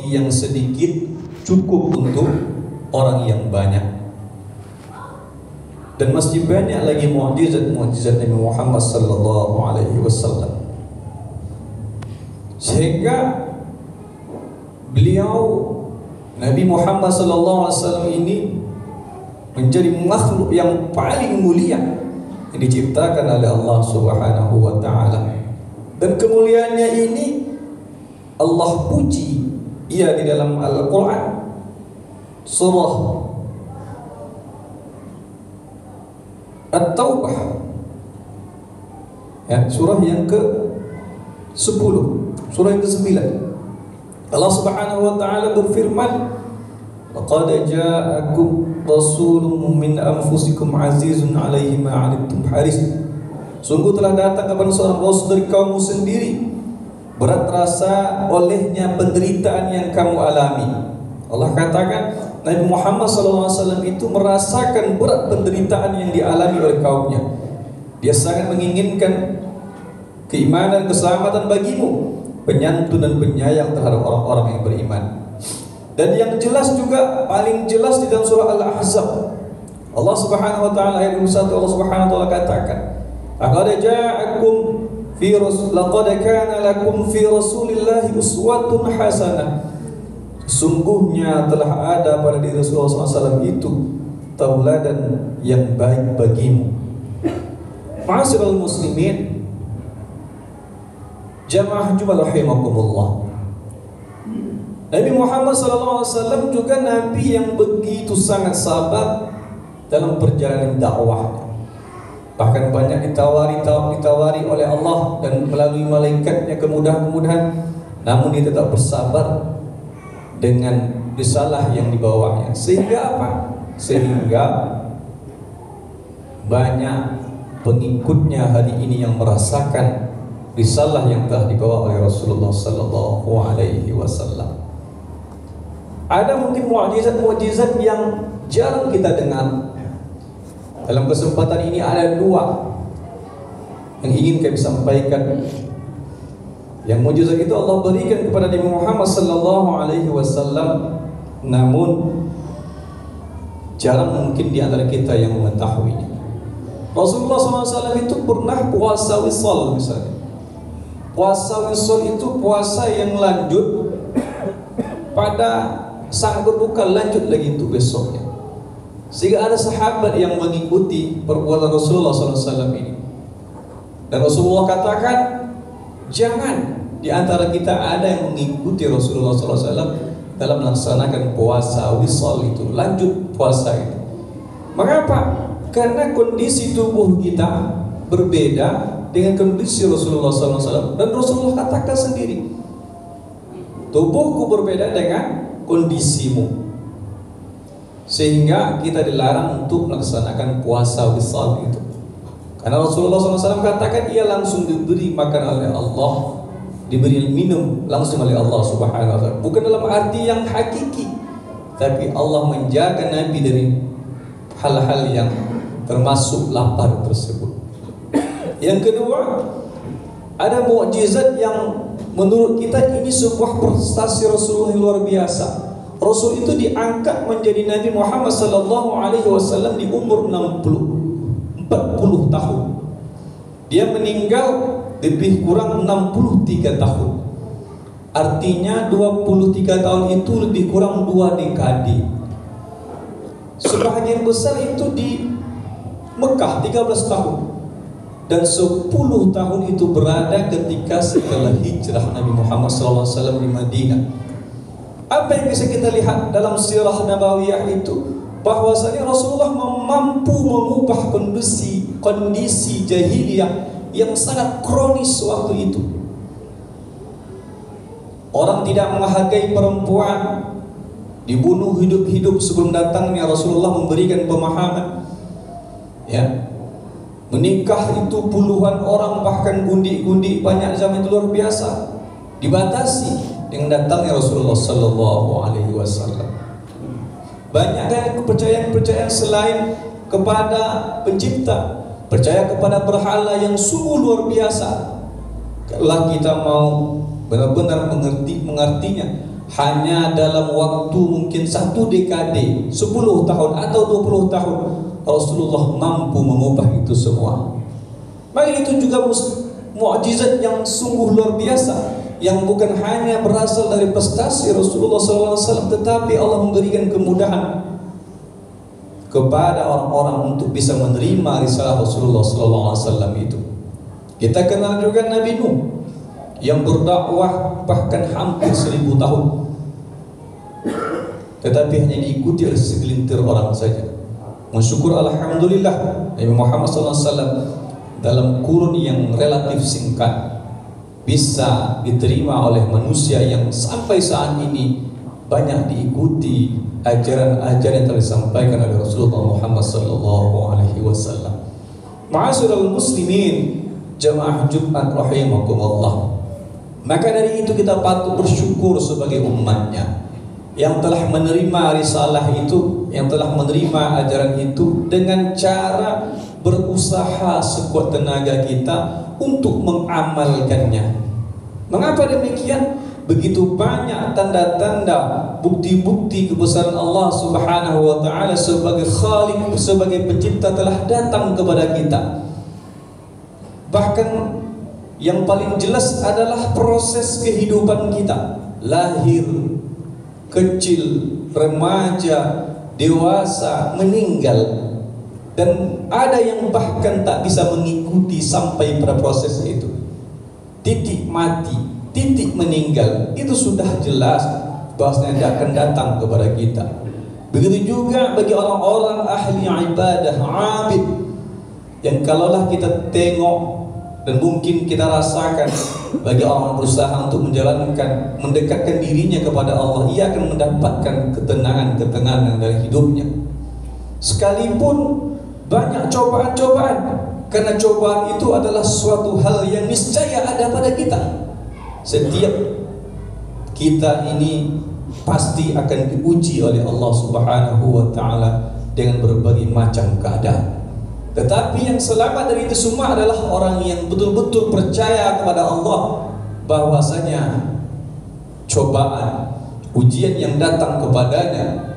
yang sedikit cukup untuk orang yang banyak, dan masih banyak lagi mukjizat Nabi Muhammad sallallahu alaihi wasallam, sehingga beliau Nabi Muhammad sallallahu alaihi wasallam ini menjadi makhluk yang paling mulia yang diciptakan oleh Allah Subhanahu wa taala. Dan kemuliaannya ini Allah puji ia di dalam Al-Quran, surah At-Taubah, ya, surah yang ke-10, surah yang ke-9. Allah Subhanahu wa taala berfirman, laqad ja'akum rasulun min anfusikum azizun 'alaihi ma 'anittum haris. Sungguh telah datang kepada seorang rasul dari kaummu sendiri, berat rasa olehnya penderitaan yang kamu alami. Allah katakan Nabi Muhammad SAW itu merasakan berat penderitaan yang dialami oleh kaumnya. Dia sangat menginginkan keimanan, keselamatan bagimu, penyantun dan penyayang terhadap orang-orang yang beriman. Dan yang jelas juga, paling jelas di dalam surah Al-Ahzab, Allah Subhanahu wa taala ayat 21, Allah Subhanahu wa taala katakan, laqad kana lakum fi Rasulillahi uswatun hasanah. Sungguhnya telah ada pada diri Rasulullah SAW itu tauladan yang baik bagimu. Ma'asyiral muslimin, jamaah Jumat rahimakumullah, Nabi Muhammad SAW juga Nabi yang begitu sangat sabar dalam perjalanan dakwah. Bahkan banyak ditawari oleh Allah dan melalui malaikatnya kemudahan-kemudahan, namun dia tetap bersabar dengan risalah yang dibawanya. Sehingga apa? Sehingga banyak pengikutnya hari ini yang merasakan risalah yang telah dibawa oleh Rasulullah sallallahu alaihi wasallam. Ada mungkin mukjizat yang jarang kita dengar. Dalam kesempatan ini ada dua yang ingin kami sampaikan. Yang mukjizat itu Allah berikan kepada Nabi Muhammad sallallahu alaihi wasallam, namun jarang mungkin di antara kita yang mengetahuinya. Rasulullah SAW itu pernah puasa wisal misalnya. Puasa wisal itu puasa yang lanjut pada saat berbuka, lanjut lagi untuk besoknya. Sehingga ada sahabat yang mengikuti perbuatan Rasulullah SAW ini. Dan Rasulullah katakan, jangan di antara kita ada yang mengikuti Rasulullah SAW dalam melaksanakan puasa wisal itu, lanjut puasa itu. Mengapa? Karena kondisi tubuh kita berbeda dengan kondisi Rasulullah SAW. Dan Rasulullah katakan sendiri, tubuhku berbeda dengan kondisimu, sehingga kita dilarang untuk melaksanakan puasa wisal itu. Karena Rasulullah SAW katakan ia langsung diberi makan oleh Allah, diberi minum langsung oleh Allah Subhanahu wa taala. Bukan dalam arti yang hakiki, tapi Allah menjaga Nabi dari hal-hal yang termasuk lapar tersebut. Yang kedua, ada mukjizat yang menurut kita ini sebuah prestasi Rasulullah luar biasa. Rasul itu diangkat menjadi Nabi Muhammad sallallahu alaihi wasallam di umur 40 tahun. Dia meninggal lebih kurang 63 tahun. Artinya 23 tahun itu lebih kurang 2 dekade. Sebahagian besar itu di Mekah 13 tahun. Dan 10 tahun itu berada ketika setelah hijrah Nabi Muhammad SAW di Madinah. Apa yang bisa kita lihat dalam sirah Nabawiyah itu? Bahwasanya Rasulullah mampu mengubah kondisi jahiliyah yang sangat kronis waktu itu. Orang tidak menghargai perempuan, dibunuh hidup-hidup sebelum datangnya Rasulullah memberikan pemahaman. Ya, menikah itu puluhan orang, bahkan gundi-gundi banyak zaman itu luar biasa, dibatasi dengan datangnya Rasulullah sallallahu alaihi wasallam. Banyak dari kepercayaan-kepercayaan selain kepada pencipta, percaya kepada berhala yang sungguh luar biasa. Kalau kita mau benar-benar mengertinya, hanya dalam waktu mungkin 1 dekade, 10 tahun atau 20 tahun, Rasulullah mampu mengubah itu semua. Maka itu juga mukjizat yang sungguh luar biasa, yang bukan hanya berasal dari prestasi Rasulullah SAW, tetapi Allah memberikan kemudahan kepada orang-orang untuk bisa menerima risalah Rasulullah SAW itu. Kita kenal juga Nabi Nuh yang berdakwah bahkan hampir 1000 tahun, tetapi hanya diikuti oleh segelintir orang saja. Mensyukur alhamdulillah Nabi Muhammad SAW dalam kurun yang relatif singkat bisa diterima oleh manusia yang sampai saat ini banyak diikuti ajaran-ajaran yang telah disampaikan oleh Rasulullah Muhammad SAW. Ma'asyiral muslimin, jamaah Jumat rahimakumullah. Maka dari itu kita patut bersyukur sebagai umatnya yang telah menerima risalah itu, yang telah menerima ajaran itu dengan cara berusaha sekuat tenaga kita untuk mengamalkannya. Mengapa demikian? Begitu banyak tanda-tanda, bukti-bukti kebesaran Allah Subhanahu wa taala sebagai Khaliq, sebagai pencipta telah datang kepada kita. Bahkan yang paling jelas adalah proses kehidupan kita, lahir, kecil, remaja, dewasa, meninggal. Dan ada yang bahkan tak bisa mengikuti sampai pada proses itu. Titik mati, titik meninggal, itu sudah jelas bahwasanya dia akan datang kepada kita. Begitu juga bagi orang-orang ahli ibadah, abid, yang kalaulah kita tengok dan mungkin kita rasakan, bagi orang berusaha untuk menjalankan, mendekatkan dirinya kepada Allah, ia akan mendapatkan ketenangan dari hidupnya. Sekalipun banyak cobaan-cobaan, karena cobaan itu adalah suatu hal yang niscaya ada pada kita. Setiap kita ini pasti akan diuji oleh Allah Subhanahu wa taala dengan berbagai macam keadaan. Tetapi yang selamat dari itu semua adalah orang yang betul-betul percaya kepada Allah, bahwasanya cobaan, ujian yang datang kepadanya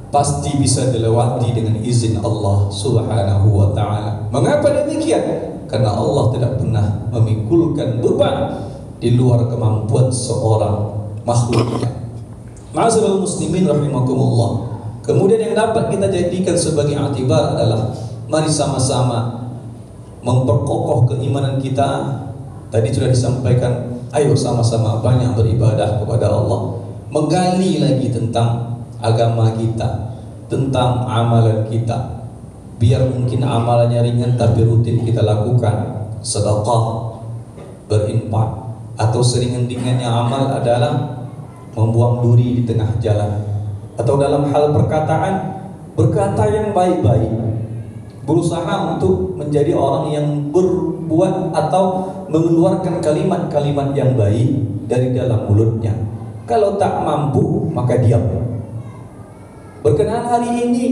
pasti bisa dilewati dengan izin Allah Subhanahu wa taala. Mengapa demikian? Karena Allah tidak pernah memikulkan beban di luar kemampuan seorang makhluknya. Ma'asyiral muslimin rahimakumullah. Kemudian yang dapat kita jadikan sebagai i'tibar adalah mari sama-sama memperkokoh keimanan kita. Tadi sudah disampaikan, ayo sama-sama banyak beribadah kepada Allah, menggali lagi tentang agama kita, tentang amalan kita. Biar mungkin amalannya ringan tapi rutin kita lakukan, sedekah, berinfak, atau seringan-ringannya amal adalah membuang duri di tengah jalan, atau dalam hal perkataan, berkata yang baik-baik, berusaha untuk menjadi orang yang berbuat atau mengeluarkan kalimat-kalimat yang baik dari dalam mulutnya. Kalau tak mampu maka diam. Berkenaan hari ini,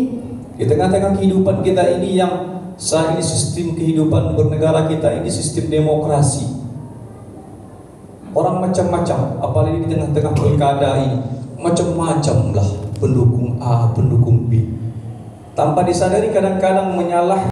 di tengah-tengah kehidupan kita ini yang saat ini sistem kehidupan bernegara kita ini sistem demokrasi. Orang macam-macam, apalagi di tengah-tengah pilkada ini, macam-macam lah, pendukung A, pendukung B. Tanpa disadari kadang-kadang menyalah